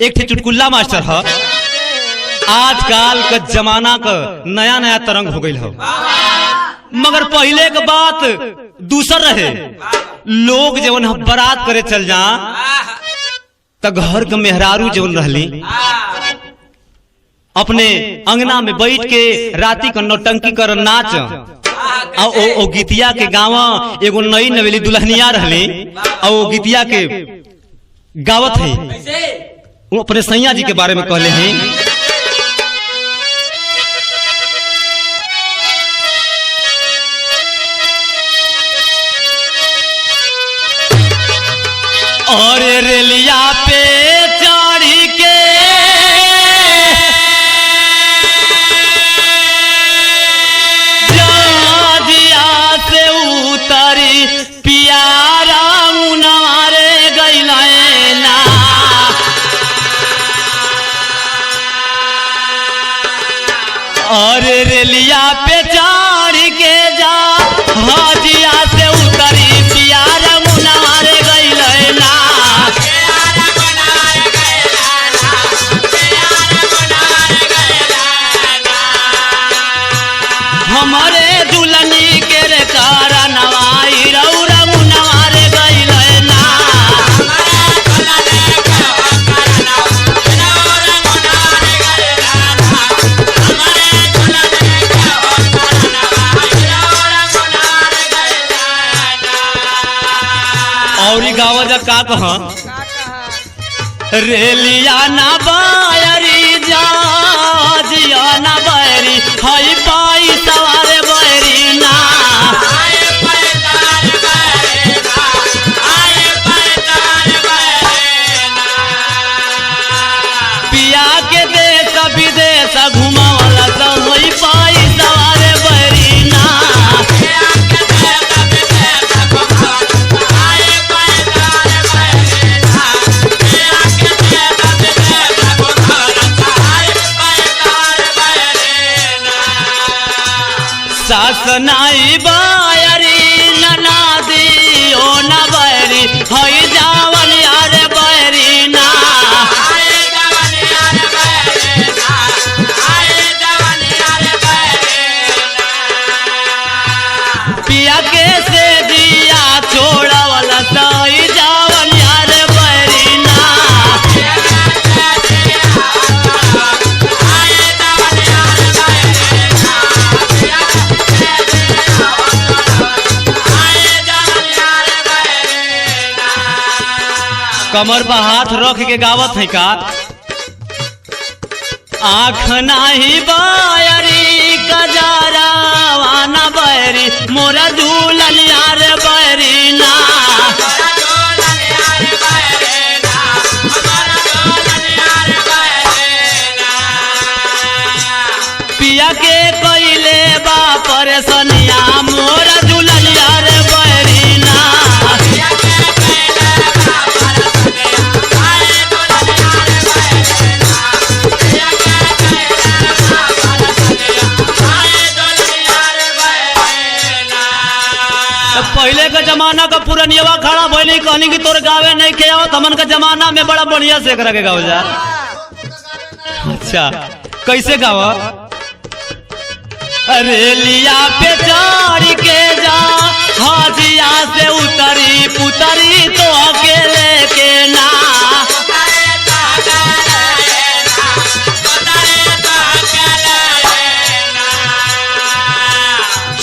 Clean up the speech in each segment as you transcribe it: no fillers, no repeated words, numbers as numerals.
एक ठे चुटकुल्ला मास्टर है। आजकल का जमाना का नया नया तरंग हो गई है, मगर पहले के बात दूसर रहे। लोग जवन बारात करे चल जा तो घर के मेहरारू जवन रहली अपने अंगना में बैठ के राती का नौटंकी कर नाच ओ गीतिया के गावा एगो नई नवेली दुल्हनिया रहली और गीतिया के गावत है। वो अपने सैया जी के बारे में कहले हैं। और रेलिया पे चढ़ी के जहाजिया से उतरी पियारा मुनारे गइला ना। और रेलिया पे चढ़ के जा हाजिया से उतरी पियारा मुनारे गइला ना। हमारे दुल्हनी के रे कारनवाई रौरा मुनारे गइला ना। और गाँव जब का कह रेलिया ना बायरी जिया ना बैरी हई पाई सवारे बैरी ना। पिया के देश विदेश घुमावला तो हई पाई सवारे बैरी ना। सास नाई बायरी ननादी ओ न बैरी हई जावन यार बैरी ना। पिया के से दिया छोड़वला सई जावन यार बैरी ना। कमर पर हाथ रख के गावत है का आँख नाही बायरी कजारा वाना बैरी मोरा झूलन यार बैरी ना। पिया के कइले बा परेशानिया मोरा झूलन यार बैरी ना। पहले का जमाना का पुरनिया खड़ा भइली कहनी कि तोर गावे नहीं के आओ हमन का जमाना में बड़ा बढ़िया से करा के गाओ जा। अच्छा कैसे गावा रेलिया पे चढ़ के जा हाजिया से उतरी पुतरी तो अकेले के ना।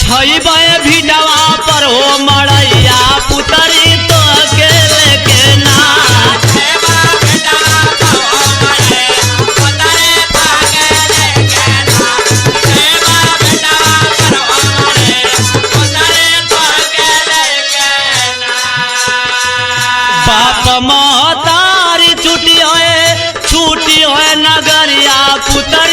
छई भिडवा पर हो मड़ैया पुतरी तो अकेले के ना। बाप महतारी छुट्टी होए नगरिया पुतरी